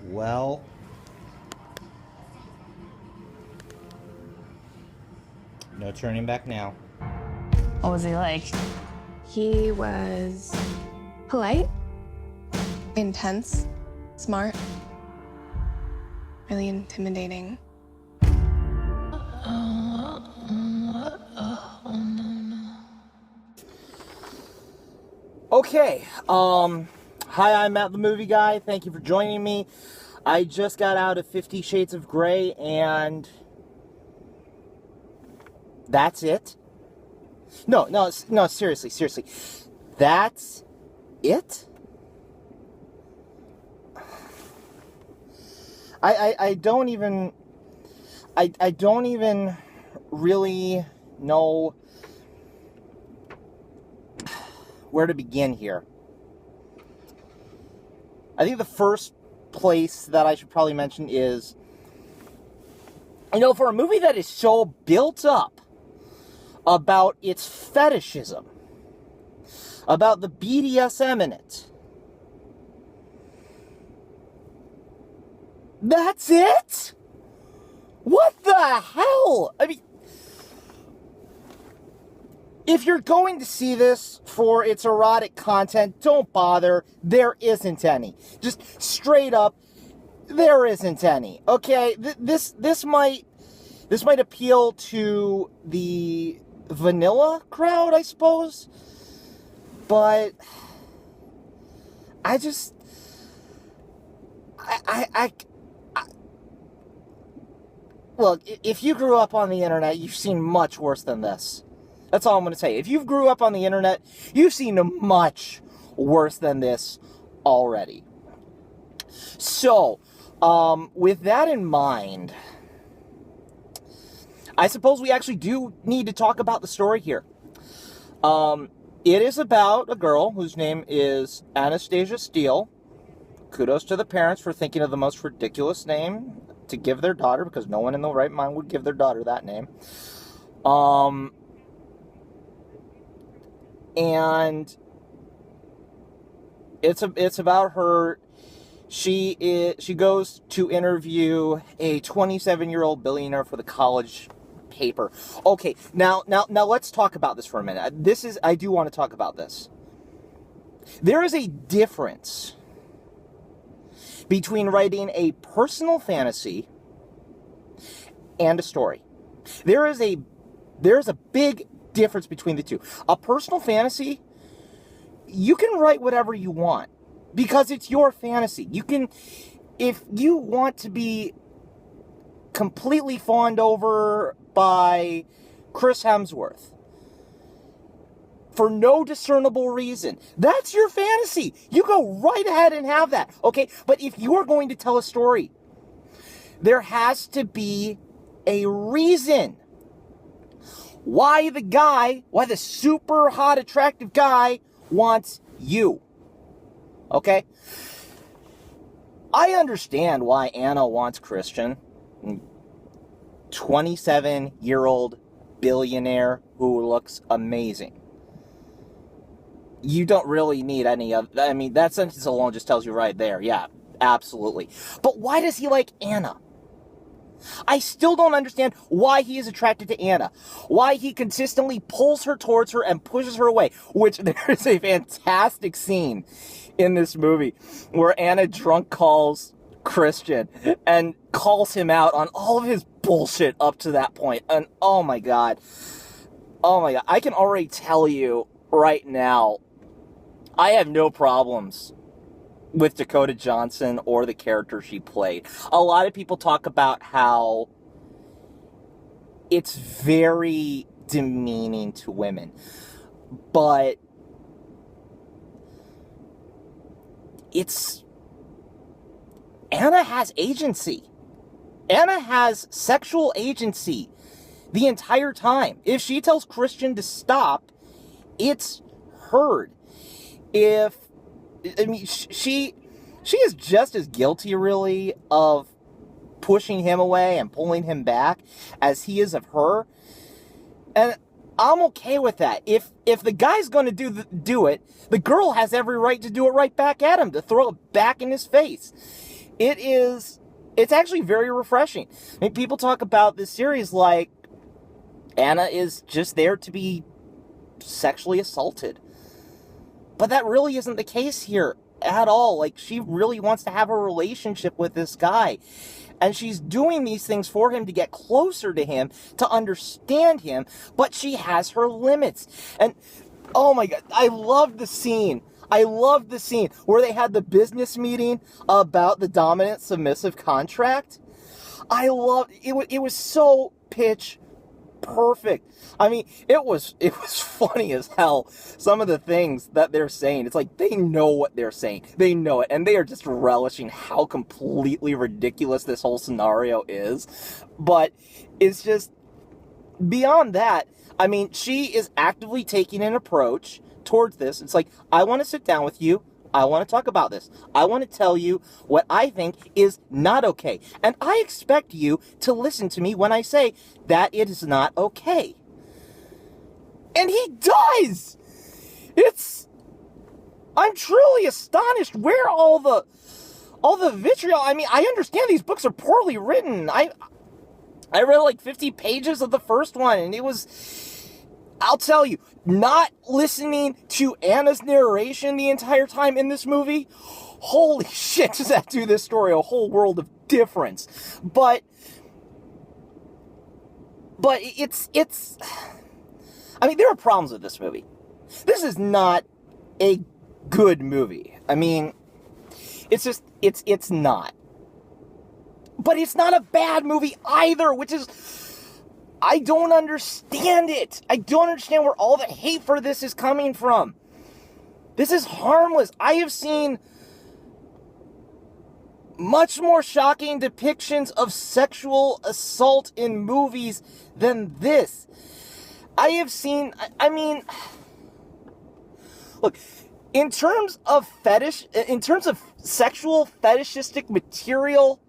Well, no turning back now. What was he like? He was polite, intense, smart, really intimidating. Okay, hi, I'm Matt the Movie Guy. Thank you for joining me. I just got out of 50 Shades of Grey, and that's it. No, seriously. That's it? I don't even really know where to begin here. I think the first place that I should probably mention is, for a movie that is so built up about its fetishism, about the BDSM in it, that's it? What the hell? I mean, if you're going to see this for its erotic content, don't bother. There isn't any. Just straight up, there isn't any. Okay, this might appeal to the vanilla crowd, I suppose. But I just look, if you grew up on the internet, you've seen much worse than this. That's all I'm going to say. If you've grew up on the internet, you've seen much worse than this already. So, with that in mind, I suppose we actually do need to talk about the story here. It is about a girl whose name is Anastasia Steele. Kudos to the parents for thinking of the most ridiculous name to give their daughter, because no one in their right mind would give their daughter that name. And it's about her. She goes to interview a 27-year-old billionaire for the college paper. Okay, now let's talk about this for a minute. I do want to talk about this. There is a difference between writing a personal fantasy and a story. There's a big difference between the two. A personal fantasy, you can write whatever you want because it's your fantasy. You can, if you want to be completely fawned over by Chris Hemsworth for no discernible reason, that's your fantasy. You go right ahead and have that, okay? But if you're going to tell a story, there has to be a reason why the super hot, attractive guy wants you. Okay? I understand why Anna wants Christian. 27-year-old billionaire who looks amazing. You don't really need any of... I mean, that sentence alone just tells you right there. Yeah, absolutely. But why does he like Anna? I still don't understand why he is attracted to Anna. Why he consistently pulls her towards her and pushes her away. Which, there is a fantastic scene in this movie where Anna drunk calls Christian and calls him out on all of his bullshit up to that point. And oh my god. I can already tell you right now, I have no problems with Dakota Johnson or the character she played. A lot of people talk about how it's very demeaning to women. But Anna has agency. Anna has sexual agency the entire time. If she tells Christian to stop, it's heard. She is just as guilty, really, of pushing him away and pulling him back as he is of her. And I'm okay with that. If the guy's going to do it, the girl has every right to do it right back at him, to throw it back in his face. It's actually very refreshing. I mean, people talk about this series like Anna is just there to be sexually assaulted. But that really isn't the case here at all. Like, she really wants to have a relationship with this guy. And she's doing these things for him to get closer to him, to understand him, but she has her limits. And, oh my God, I loved the scene where they had the business meeting about the dominant submissive contract. I loved it. It was so pitch perfect. I mean, it was funny as hell, some of the things that they're saying. It's like they know what they're saying. They know it, and they are just relishing how completely ridiculous this whole scenario is. But it's just, beyond that, I mean, she is actively taking an approach towards this. It's like, I want to sit down with you. I want to talk about this. I want to tell you what I think is not okay. And I expect you to listen to me when I say that it is not okay. And he does! I'm truly astonished where all the vitriol. I mean, I understand these books are poorly written. I read like 50 pages of the first one, and it was, I'll tell you, not listening to Anna's narration the entire time in this movie, holy shit, does that do this story a whole world of difference. But it's, I mean, there are problems with this movie. This is not a good movie. I mean, it's just, it's not. But it's not a bad movie either, which is, I don't understand it. I don't understand where all the hate for this is coming from. This is harmless. I have seen much more shocking depictions of sexual assault in movies than this. I have seen, I mean, look, in terms of sexual fetishistic material,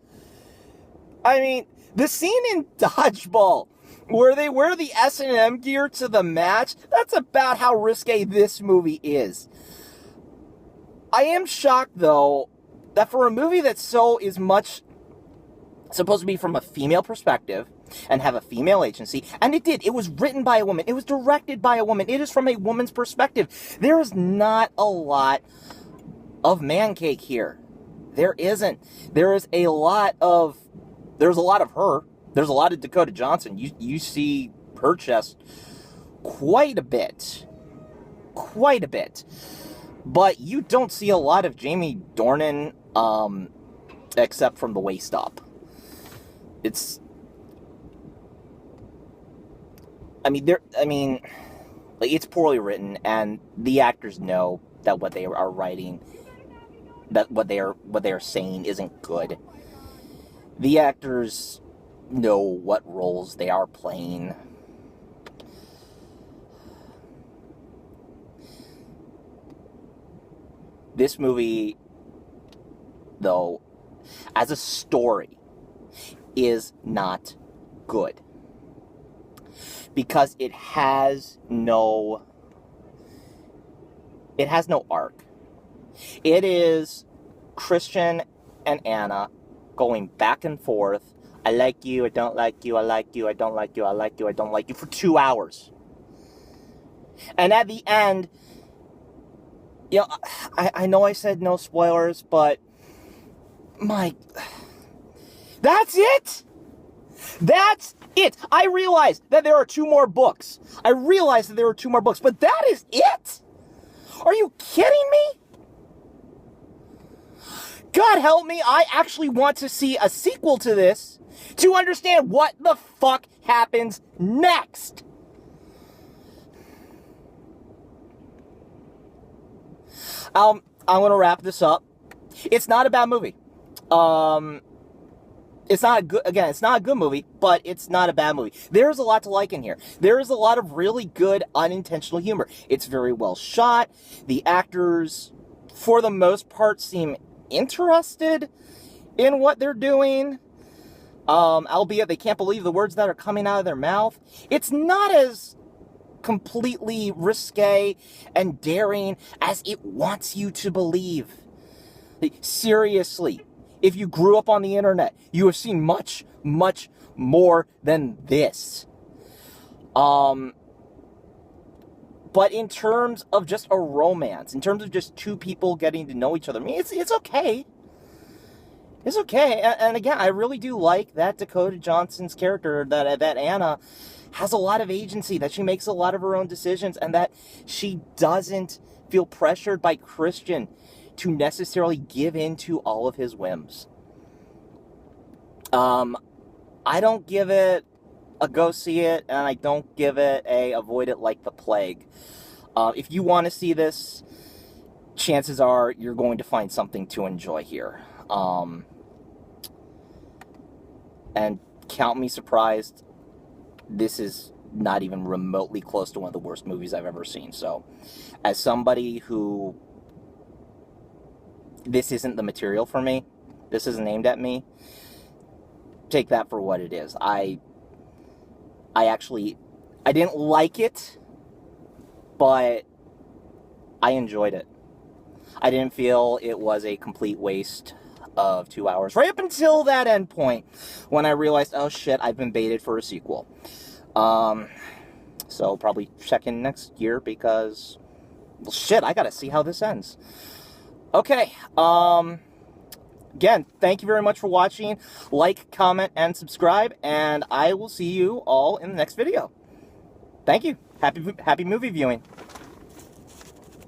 I mean, the scene in Dodgeball, where they wear the S&M gear to the match, that's about how risque this movie is. I am shocked, though, that for a movie that is much supposed to be from a female perspective and have a female agency, and it was written by a woman, it was directed by a woman, it is from a woman's perspective. There is not a lot of man cake here. There isn't. There's a lot of her. There's a lot of Dakota Johnson. You see her chest quite a bit. But you don't see a lot of Jamie Dornan, except from the waist up. It's poorly written, and the actors know that what they are writing, that what they are saying isn't good. The actors know what roles they are playing. This movie, though, as a story, is not good. Because it has no arc. It is Christian and Anna going back and forth. I like you, I don't like you, I like you, I don't like you, I like you, I don't like you, for 2 hours. And at the end, you know, I know I said no spoilers, but that's it! That's it! I realize that there are 2 more books. But that is it? Are you kidding me? God help me, I actually want to see a sequel to this to understand what the fuck happens next. I'm going to wrap this up. It's not a bad movie. It's not a good movie, but it's not a bad movie. There's a lot to like in here. There is a lot of really good unintentional humor. It's very well shot. The actors, for the most part, seem interested in what they're doing. Albeit they can't believe the words that are coming out of their mouth. It's not as completely risque and daring as it wants you to believe. Seriously, If you grew up on the internet, you have seen much, much more than this. But in terms of just a romance, in terms of just two people getting to know each other, I mean, it's okay. It's okay. And again, I really do like that Dakota Johnson's character, that Anna, has a lot of agency, that she makes a lot of her own decisions, and that she doesn't feel pressured by Christian to necessarily give in to all of his whims. I don't give it a go see it, and I don't give it a avoid it like the plague. If you want to see this, chances are you're going to find something to enjoy here. And count me surprised, this is not even remotely close to one of the worst movies I've ever seen. So, as somebody who, this isn't the material for me, this isn't aimed at me, take that for what it is. I didn't like it, but I enjoyed it. I didn't feel it was a complete waste of 2 hours, right up until that end point when I realized, oh shit, I've been baited for a sequel. So probably check in next year because, well, shit, I gotta see how this ends. Okay, again, thank you very much for watching. Like, comment, and subscribe, and I will see you all in the next video. Thank you. Happy movie viewing.